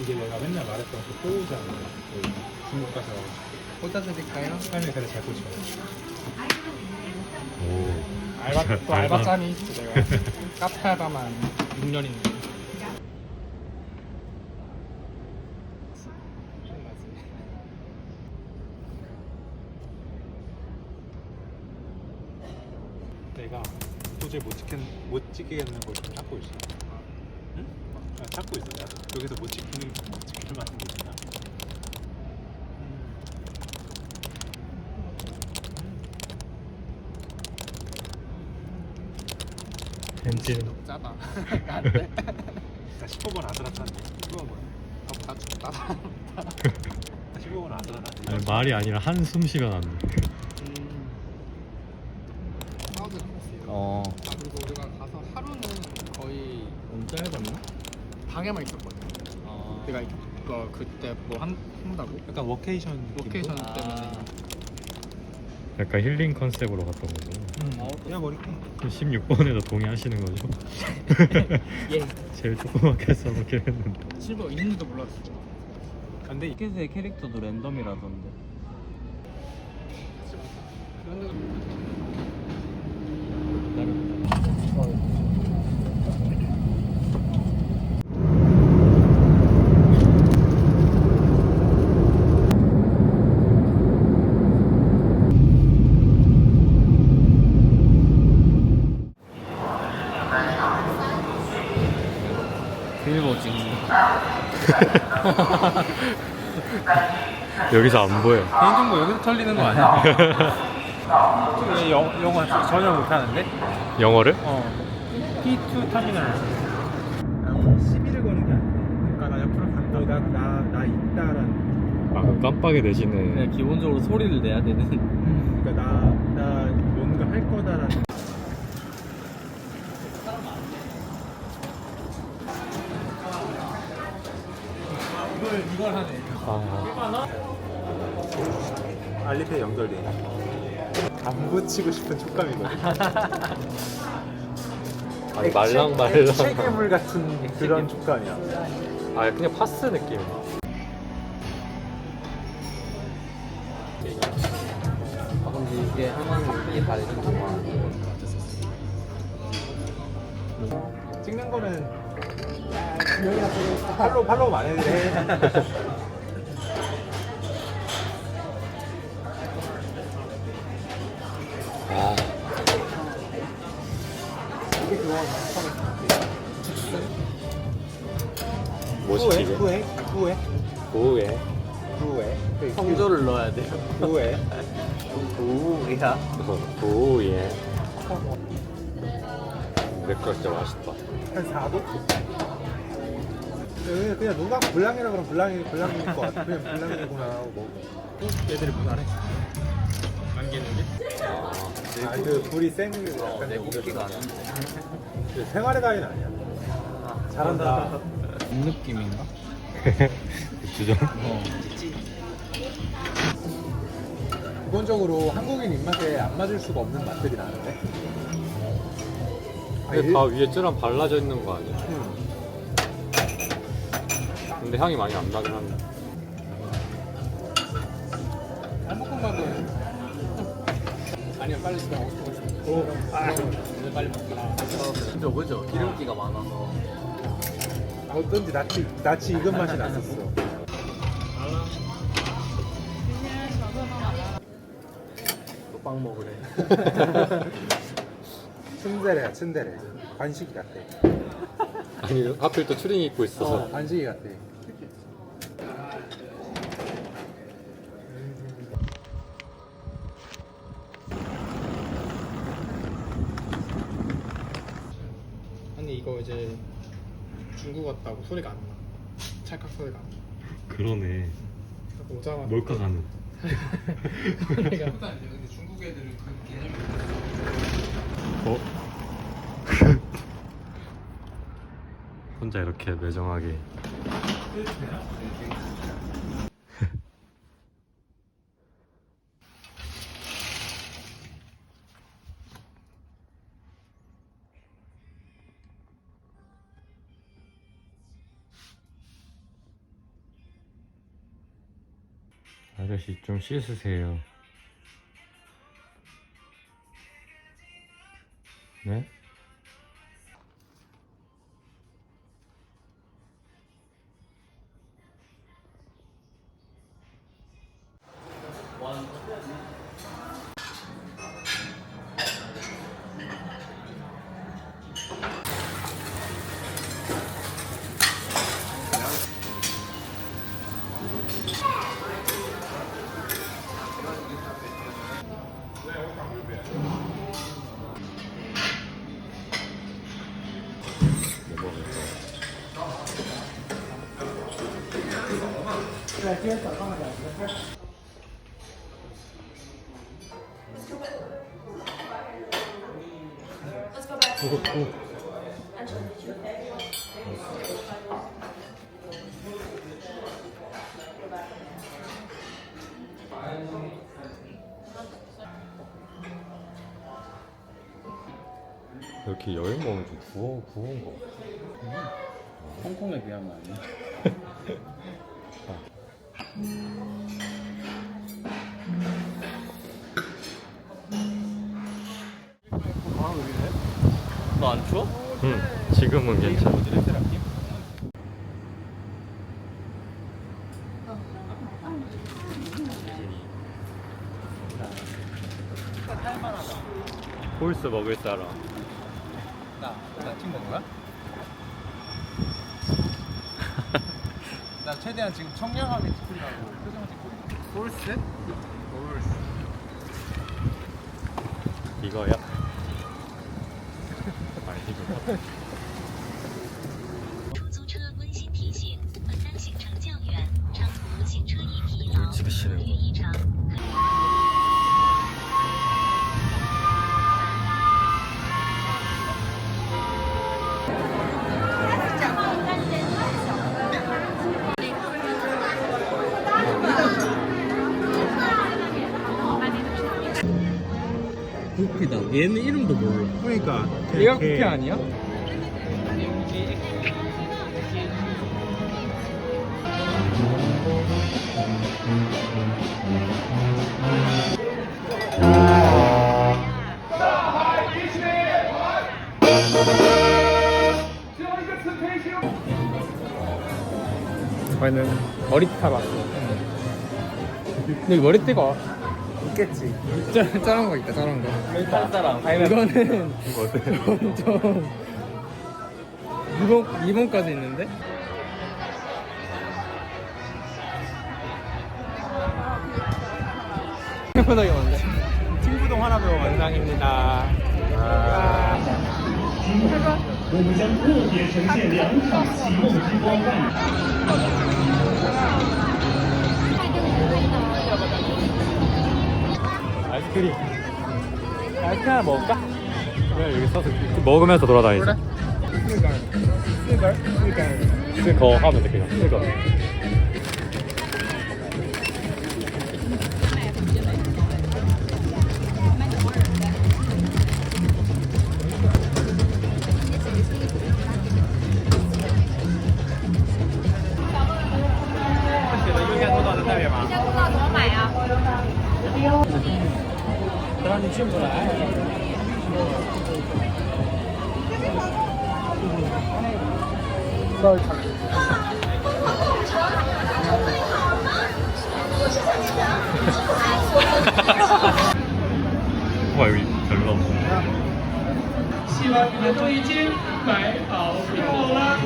이게 내가 맨날 말했던 그 꼬우잖아. 그 중국 가서 꽂아 드릴까요? 삶이 그래 잘 꽂혀. 오. 알바 또 알바 짬이 있어 내가. 카페 알바만 6년인데. 내가 도저히 못 찍겠는 걸 좀 찾고 있어. 응? 찾고 있어. 내가 여기서 못 찍힐 만한 게 있나? 벤치는 너무 짜다. 안 돼. 나 15번 아슬아슬한데. 15번 뭐야? 나 죽다. 15번 아슬아슬한데. 아니, 말이 아니라 한숨 쉬가 났네. 사우드 갔어요. 어. 그리고 우리가 가서 하루는 거의 짧았나? 방에만 있었거든. 내가 그때 뭐 한다고? 약간 워케이션 때문에. 약간 힐링 컨셉으로 갔던 거죠. 야 머리케. 16번에도 동의하시는 거죠? 예. 제일 조그맣게 써놓긴 했는데. 실버 있는지도 몰랐어. 근데 티켓의 캐릭터도 랜덤이라던데. 빌보 찍는 여기서 안 보여. 개인정보 여기서 털리는 거 아니야? 왜 영어 전혀 못하는데? 영어를? P2 터미널. 시비를 거는 게 아니야. 그러니까 나 옆으로 간다. 나 있다라는. 아, 그럼 깜빡이 내시네. 그냥 기본적으로 소리를 내야 되는. 그러니까 나 뭔가 할 거다라는. 이걸 하네. 아, 알리페이 연결돼. 안 붙이고 싶은 촉감이거든. 아니, 말랑말랑. 액체괴물 같은 그런 촉감이야. 아, 그냥 파스 느낌. 아 근데 이게 하나는 크게 다르구나. 찍는 거는 팔로우 많이 해. 아, 이게 그거 뭐 시키게? 후회. 오후에. 성조를 넣어야 돼요. 후회. 오야. 오후에. 내거 진짜 맛있다. 한 4도? 그냥 눈 감고 불량이라 그러면 불량일 것 같아. 그냥 불량이구나 하고 뭐. 얘들이 무난해. 안개는데? 그 불이 센 게 약간 내 곱기가 안 한데. 그 생활의 달인 아니야. 잘한다. 이 느낌인가? 주정? 기본적으로 한국인 입맛에 안 맞을 수가 없는 맛들이 나는데. 근데 다 위에 쯔랑 발라져 있는 거 아니야? 근데 향이 많이 안 나긴 한데. 한국밥은 아니면 빨리 집에 가고 싶어. 오늘 빨리 먹자. 진짜 그죠? 기름기가 많아서. 어쩐지 낯이 익은 맛이 났었어. 또 빵 먹으래. 츤데레야 츤데레. 관식이 같아. 아니, 하필 또 추링 입고 있어서. 관식이 같아. 아니 이거 이제 중국 왔다고 소리가 안 나. 찰칵 소리가 안 나. 그러네. 오자마자 몰카가는. 근데 중국 애들은 그 개념이 어? 혼자 이렇게 매정하게. 아저씨 좀 씻으세요. 네? 이렇게 여행 가면 좀 구운 거 같아. 홍콩에 비하면 아니야? 너 안 추워? 응, 지금은 괜찮아. 홀스 먹을 사람. 나 찍는 거야? 나 최대한 지금 청량하게 찍으려고 표정 찍고 있어. 홀스? 홀스. 이거야? 아니구나. 出租车温馨提醒：本单行程较远，长途行车易疲劳， 찍기 싫은 合约异常。 구피다. 얘는 이름도 몰라. 그러니까 얘가 구피 아니야? 저희는 머리띠 봤어. 근데 이 머리띠가 있겠지. 자른 거 있다, 자른 거. 사람. 이거는 좀 2번까지 있는데? 생각보다 많네. 친구동 하나 배워 완상입니다. 我们将特别呈现2场启梦之光战。 아이스크림. 아이스크림 하나 먹을까? 그래, 여기 서서 먹으면서 돌아다니자. 그거 하면 돼, 그냥. 그거. 와, 여기 잘 나온다. 希望你们都已经买好票了。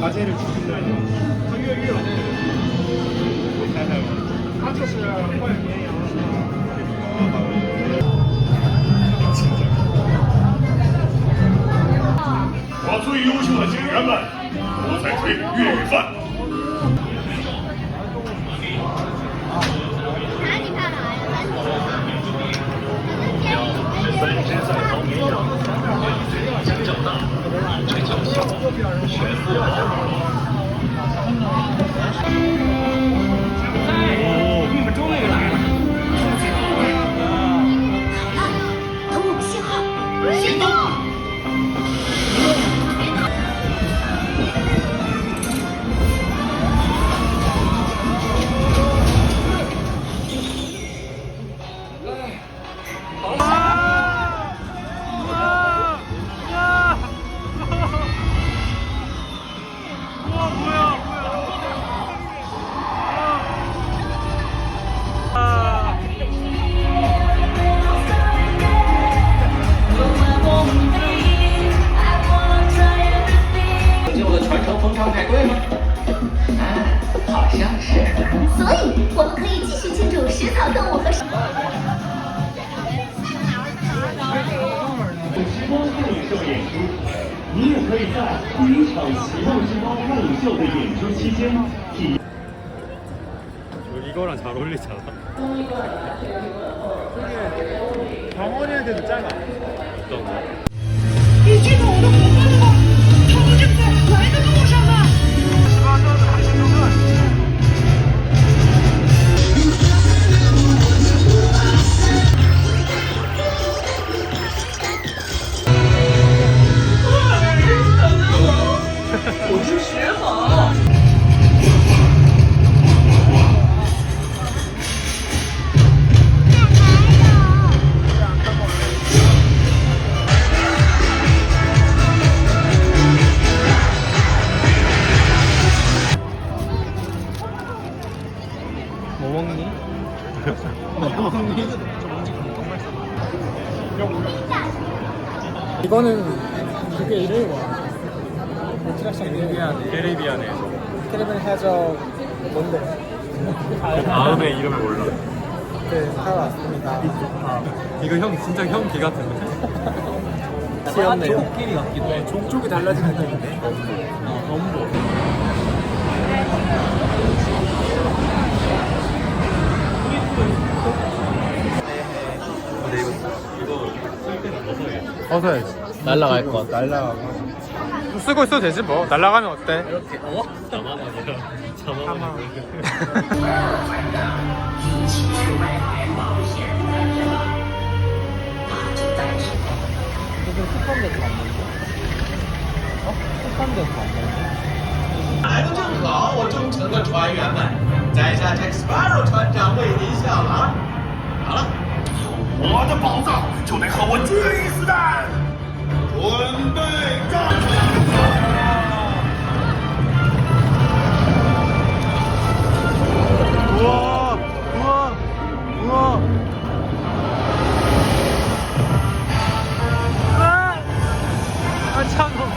과제를 주신다니.我最优秀的警员们，我在推粤语饭。本身在逃民上，将投我信号，行动！所以我们可以继续庆祝食草动物和。时光看影秀演出，你也可以在第一场奇梦之光看影秀的演出期间体验。 이거랑 잘 어울리잖아. 병원애들도 짧아. 어떤 거? 你记住我的伙伴了吗？他们正在来的路上呢。뭐 먹니? 뭐 먹니? 이거는 그게 이름이 뭐야? 캐리비안에서. 캐리비안 해적 뭔데? 다음에 이름을 몰라. 네, 사러 왔습니다. 이거 형 진짜 형 귀 같은데. 귀엽네요. 족끼리 같기도 해. 족족이 달라진 느낌인데. 벗어야지. 날라갈 것. 날라가고. 쓰고 있어도 되지 뭐. 날라가면 어때? 이렇게 어? 자만 아니라 자만. 이거 습관돼서 만드는 어? 습관돼서 만드는 来的正好，我忠诚的船员们，在下 Jack Sparrow 船长为您效劳。好了，我的宝藏就得和我决一死战，准备战우와 우와 우와 아 차가워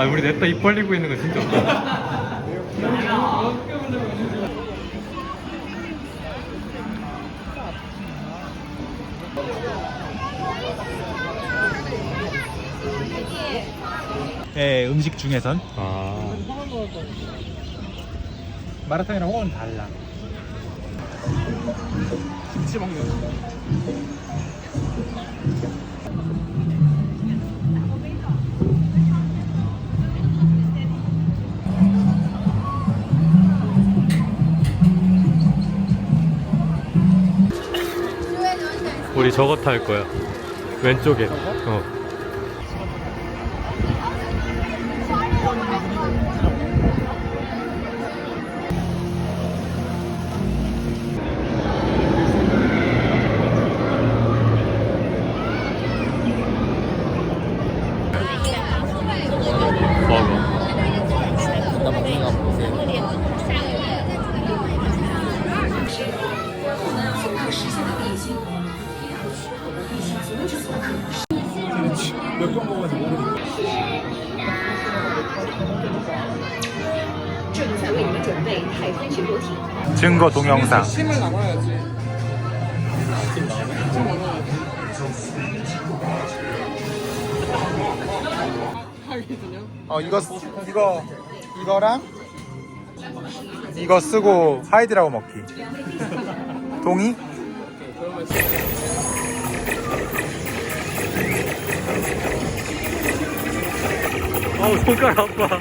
아 우리 냅다 입 벌리고 있는 거 진짜 없다. 네, 음식 중에선 아 마라탕이랑 호는 달라. 김치 먹는 거. 우리 저거 탈 거야. 왼쪽에. 어. 나 먹는 거 보세요. 몇 번 먹었는지 모르겠어. 증거 동영상. 팀을 나눠야지. 이거랑 이거 쓰고 하이드라고 먹기. 동의? 아우 손가락 아파.